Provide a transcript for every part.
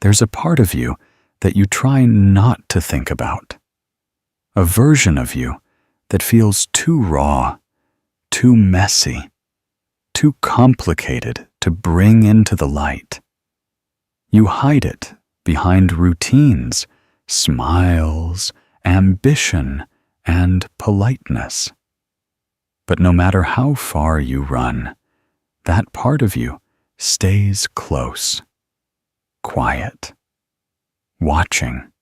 there's a part of you that you try not to think about. A version of you that feels too raw, too messy, too complicated to bring into the light. You hide it behind routines, smiles, ambition, and politeness. But no matter how far you run, that part of you stays close, quiet, watching,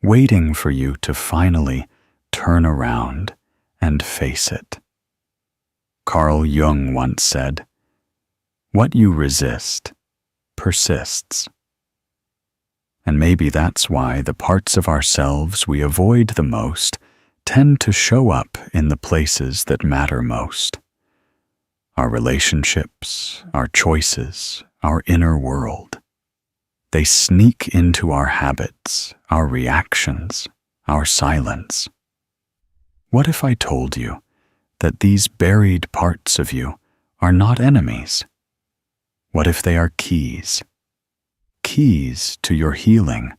waiting for you to finally turn around and face it. Carl Jung once said, "What you resist persists." And maybe that's why the parts of ourselves we avoid the most tend to show up in the places that matter most. Our relationships, our choices, our inner world. They sneak into our habits, our reactions, our silence. What if I told you that these buried parts of you are not enemies? What if they are keys? Keys to your healing,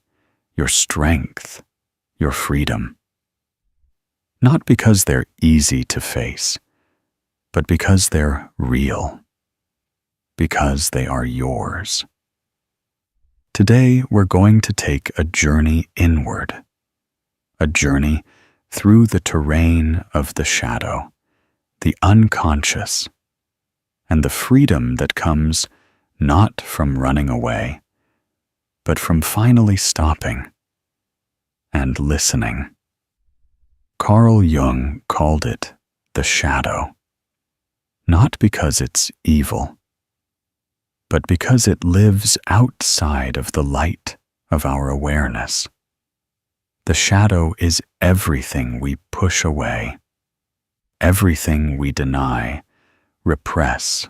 your strength, your freedom. Not because they're easy to face, but because they're real, because they are yours. Today, we're going to take a journey inward, a journey through the terrain of the shadow, the unconscious, and the freedom that comes not from running away, but from finally stopping and listening. Carl Jung called it the shadow, not because it's evil, but because it lives outside of the light of our awareness. The shadow is everything we push away, everything we deny, repress,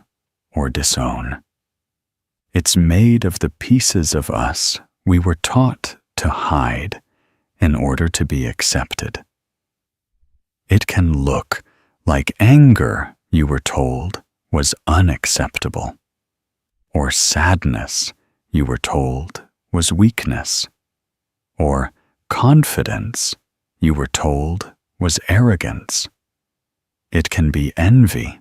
or disown. It's made of the pieces of us we were taught to hide in order to be accepted. It can look like anger you were told was unacceptable, or sadness you were told was weakness, or confidence you were told was arrogance. It can be envy.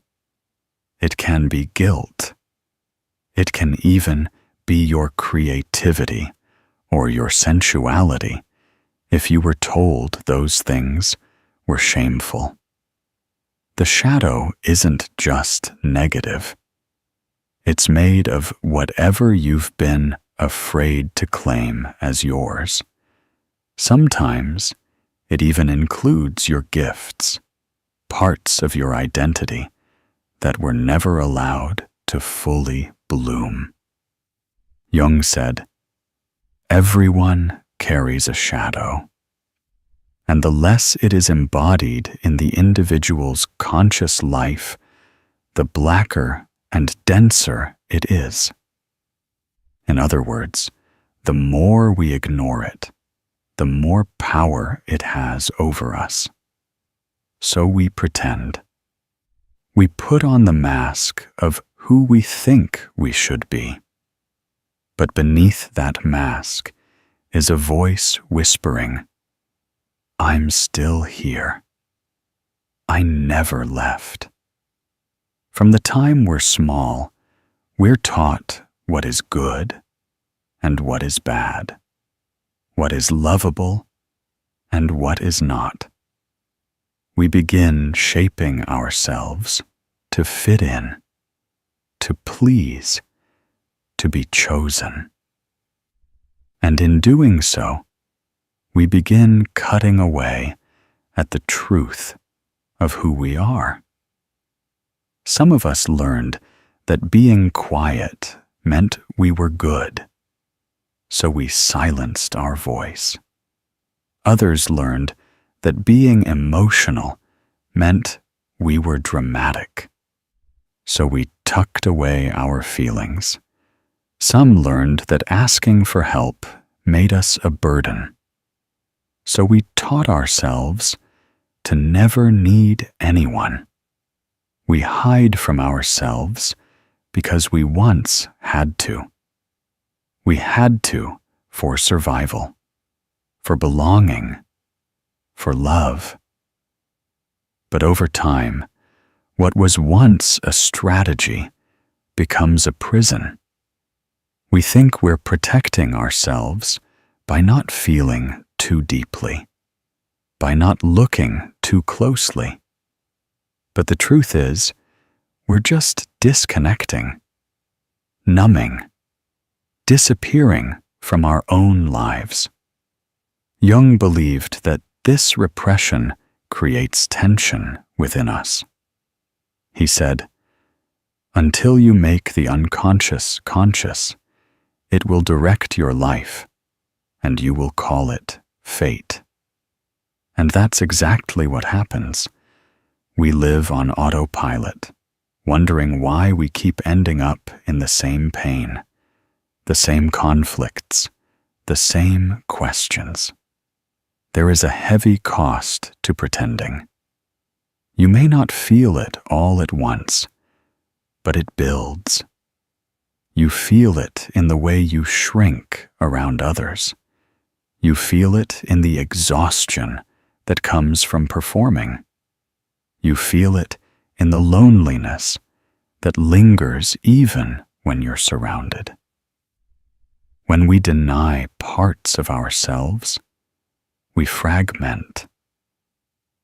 It can be guilt. It can even be your creativity or your sensuality if you were told those things were shameful. The shadow isn't just negative. It's made of whatever you've been afraid to claim as yours. Sometimes it even includes your gifts, parts of your identity that were never allowed to fully bloom. Jung said, "Everyone carries a shadow, and the less it is embodied in the individual's conscious life, the blacker and denser it is. In other words, the more we ignore it, the more power it has over us. So we pretend. We put on the mask of who we think we should be. But beneath that mask is a voice whispering, "I'm still here. I never left." From the time we're small, we're taught what is good and what is bad, what is lovable and what is not. We begin shaping ourselves to fit in, to please, to be chosen. And in doing so, we begin cutting away at the truth of who we are. Some of us learned that being quiet meant we were good, so we silenced our voice. Others learned that being emotional meant we were dramatic, so we tucked away our feelings. Some learned that asking for help made us a burden, so we taught ourselves to never need anyone. We hide from ourselves because we once had to. We had to for survival, for belonging, for love. But over time, what was once a strategy becomes a prison. We think we're protecting ourselves by not feeling too deeply, by not looking too closely. But the truth is, we're just disconnecting, numbing, disappearing from our own lives. Jung believed that this repression creates tension within us. He said, "Until you make the unconscious conscious, it will direct your life, and you will call it fate." And that's exactly what happens. We live on autopilot, wondering why we keep ending up in the same pain, the same conflicts, the same questions. There is a heavy cost to pretending. You may not feel it all at once, but it builds. You feel it in the way you shrink around others. You feel it in the exhaustion that comes from performing. You feel it in the loneliness that lingers even when you're surrounded. When we deny parts of ourselves, we fragment.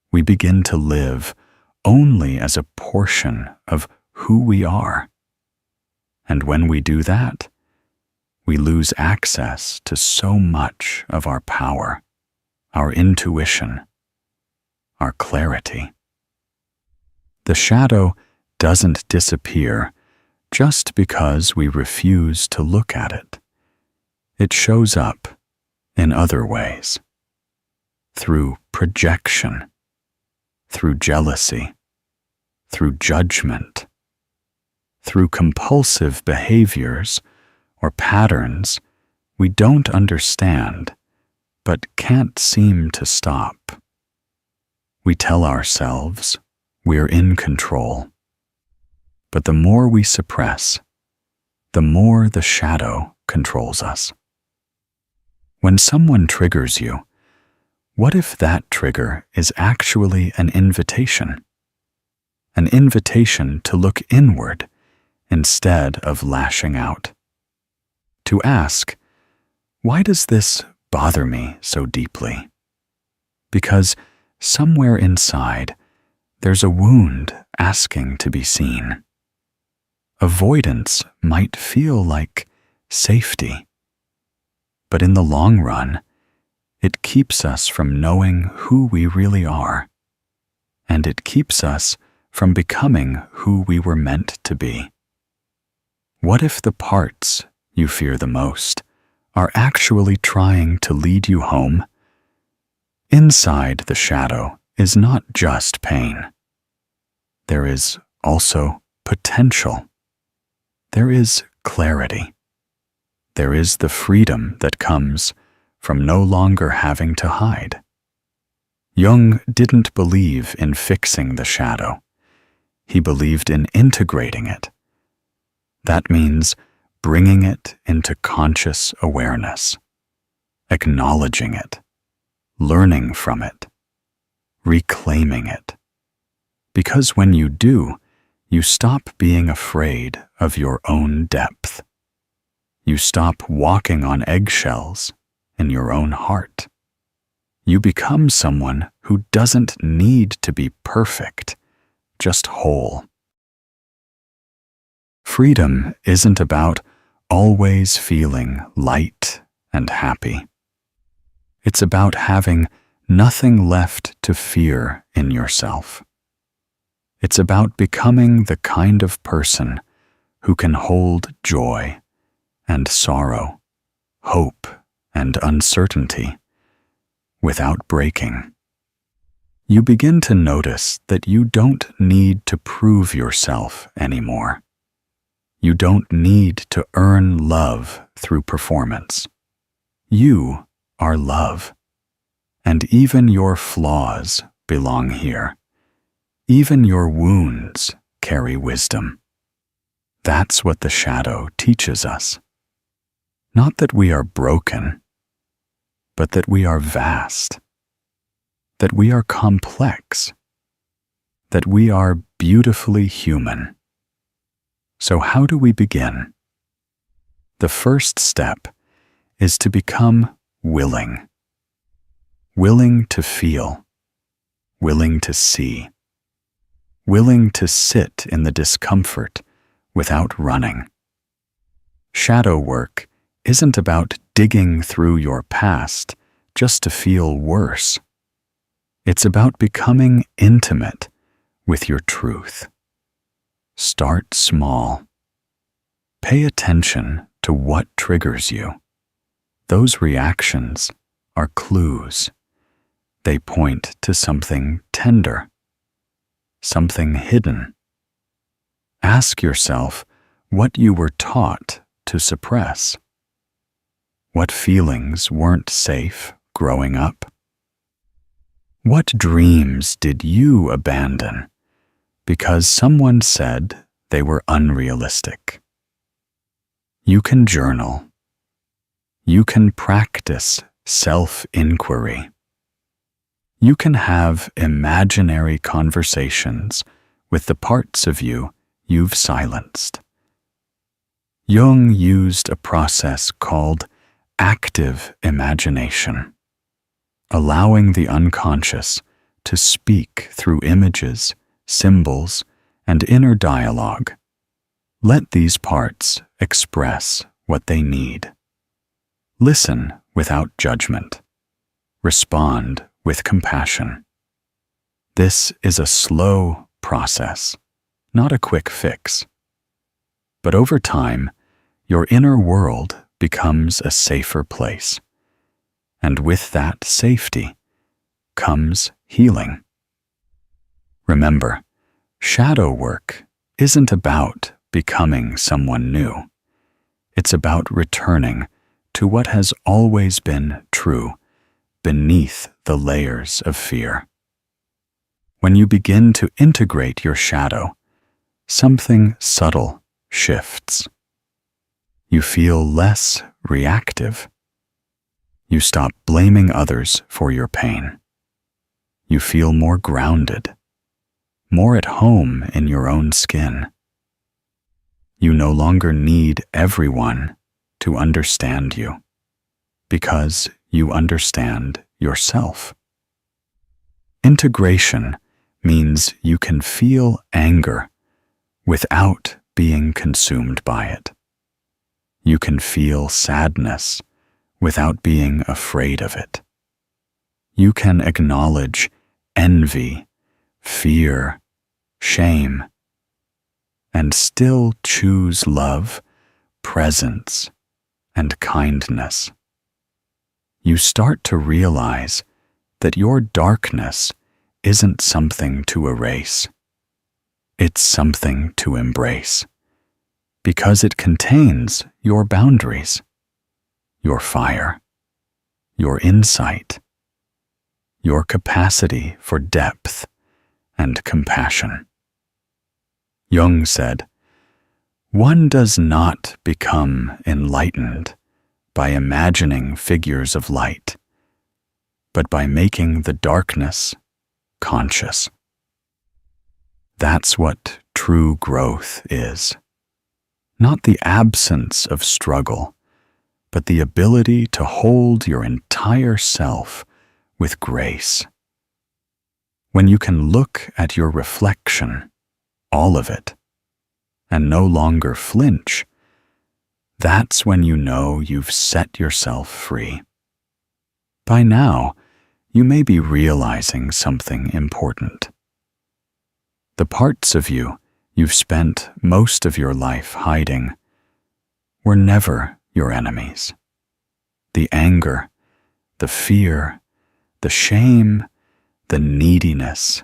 We begin to live only as a portion of who we are. And when we do that, we lose access to so much of our power, our intuition, our clarity. The shadow doesn't disappear just because we refuse to look at it. It shows up in other ways, through projection, through jealousy, through judgment, through compulsive behaviors or patterns we don't understand but can't seem to stop. We tell ourselves we're in control, but the more we suppress, the more the shadow controls us. When someone triggers you, what if that trigger is actually an invitation? An invitation to look inward instead of lashing out. To ask, why does this bother me so deeply? Because somewhere inside, there's a wound asking to be seen. Avoidance might feel like safety, but in the long run, it keeps us from knowing who we really are, and it keeps us from becoming who we were meant to be. What if the parts you fear the most are actually trying to lead you home? Inside the shadow is not just pain. There is also potential. There is clarity. There is the freedom that comes from no longer having to hide. Jung didn't believe in fixing the shadow. He believed in integrating it. That means bringing it into conscious awareness, acknowledging it, learning from it, reclaiming it. Because when you do, you stop being afraid of your own depth. You stop walking on eggshells in your own heart. You become someone who doesn't need to be perfect, just whole. Freedom isn't about always feeling light and happy. It's about having nothing left to fear in yourself. It's about becoming the kind of person who can hold joy and sorrow, hope and uncertainty without breaking. You begin to notice that you don't need to prove yourself anymore. You don't need to earn love through performance. You are love. And even your flaws belong here. Even your wounds carry wisdom. That's what the shadow teaches us. Not that we are broken, but that we are vast, that we are complex, that we are beautifully human. So how do we begin? The first step is to become willing. Willing to feel, willing to see, willing to sit in the discomfort without running. Shadow work isn't about digging through your past just to feel worse. It's about becoming intimate with your truth. Start small. Pay attention to what triggers you. Those reactions are clues. They point to something tender, something hidden. Ask yourself what you were taught to suppress. What feelings weren't safe growing up? What dreams did you abandon because someone said they were unrealistic? You can journal. You can practice self-inquiry. You can have imaginary conversations with the parts of you you've silenced. Jung used a process called active imagination, allowing the unconscious to speak through images, symbols, and inner dialogue. Let these parts express what they need. Listen without judgment. Respond with compassion. This is a slow process, not a quick fix. But over time, your inner world becomes a safer place. And with that safety comes healing. Remember, shadow work isn't about becoming someone new. It's about returning to what has always been true beneath the layers of fear. When you begin to integrate your shadow, something subtle shifts. You feel less reactive. You stop blaming others for your pain. You feel more grounded, more at home in your own skin. You no longer need everyone to understand you, because you understand yourself. Integration means you can feel anger without being consumed by it. You can feel sadness without being afraid of it. You can acknowledge envy, fear, shame, and still choose love, presence, and kindness. You start to realize that your darkness isn't something to erase. It's something to embrace, because it contains your boundaries, your fire, your insight, your capacity for depth and compassion. Jung said, "One does not become enlightened by imagining figures of light, but by making the darkness conscious." That's what true growth is. Not the absence of struggle, but the ability to hold your entire self with grace. When you can look at your reflection, all of it, and no longer flinch, that's when you know you've set yourself free. By now, you may be realizing something important. The parts of you you've spent most of your life hiding were never your enemies. The anger, the fear, the shame, the neediness,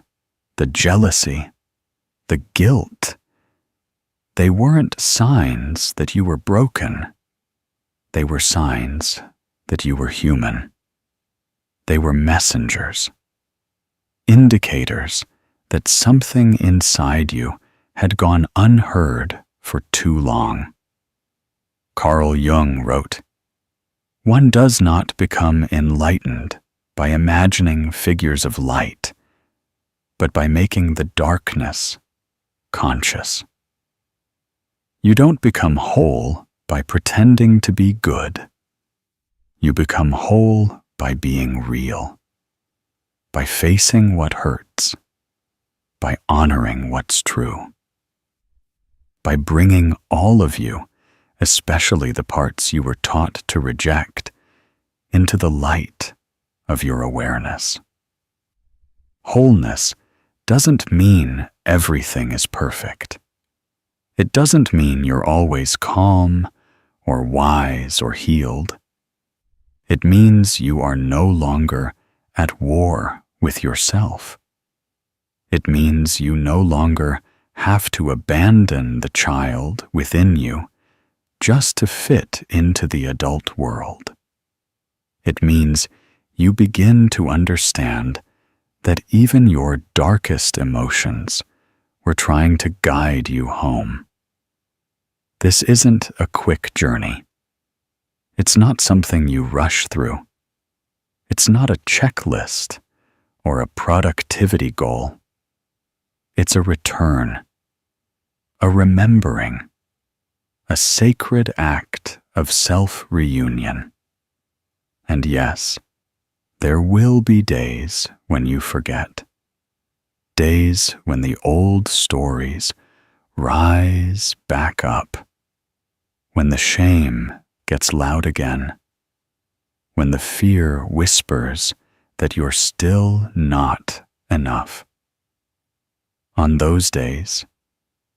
the jealousy, the guilt, they weren't signs that you were broken. They were signs that you were human. They were messengers, indicators that something inside you had gone unheard for too long. Carl Jung wrote, One does not become enlightened by imagining figures of light, but by making the darkness conscious. You don't become whole by pretending to be good. You become whole by being real, by facing what hurts, by honoring what's true, by bringing all of you, especially the parts you were taught to reject, into the light of your awareness. Wholeness doesn't mean everything is perfect. It doesn't mean you're always calm or wise or healed. It means you are no longer at war with yourself. It means you no longer have to abandon the child within you just to fit into the adult world. It means you begin to understand that even your darkest emotions were trying to guide you home. This isn't a quick journey. It's not something you rush through. It's not a checklist or a productivity goal. It's a return, a remembering, a sacred act of self-reunion. And yes, there will be days when you forget. Days when the old stories rise back up. When the shame gets loud again. When the fear whispers that you're still not enough. On those days,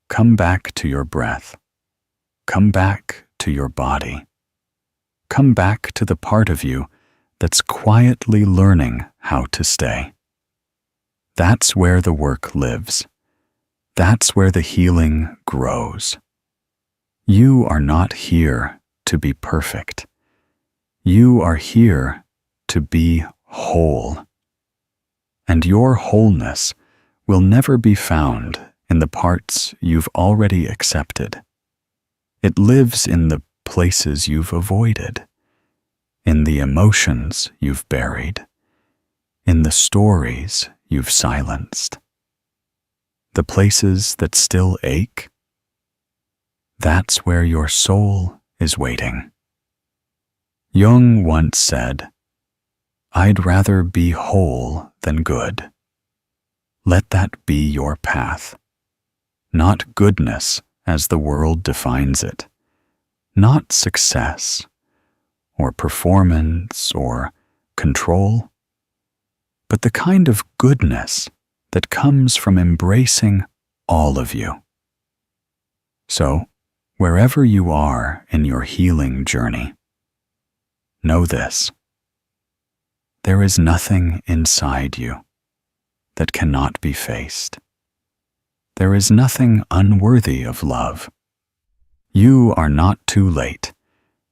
come back to your breath. Come back to your body. Come back to the part of you that's quietly learning how to stay. That's where the work lives. That's where the healing grows. You are not here to be perfect. You are here to be whole. And your wholeness will never be found in the parts you've already accepted. It lives in the places you've avoided, in the emotions you've buried, in the stories you've silenced. The places that still ache, that's where your soul is waiting. Jung once said, "I'd rather be whole than good." Let that be your path. Not goodness as the world defines it, not success or performance or control, but the kind of goodness that comes from embracing all of you. So, wherever you are in your healing journey, know this: there is nothing inside you that cannot be faced. There is nothing unworthy of love. You are not too late.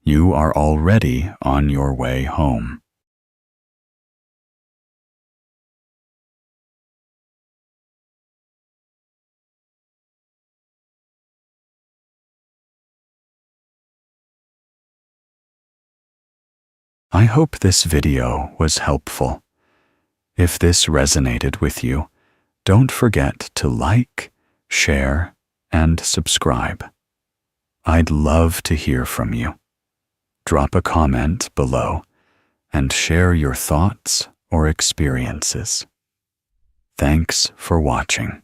You are already on your way home. I hope this video was helpful. If this resonated with you, don't forget to like, share, and subscribe. I'd love to hear from you. Drop a comment below and share your thoughts or experiences. Thanks for watching.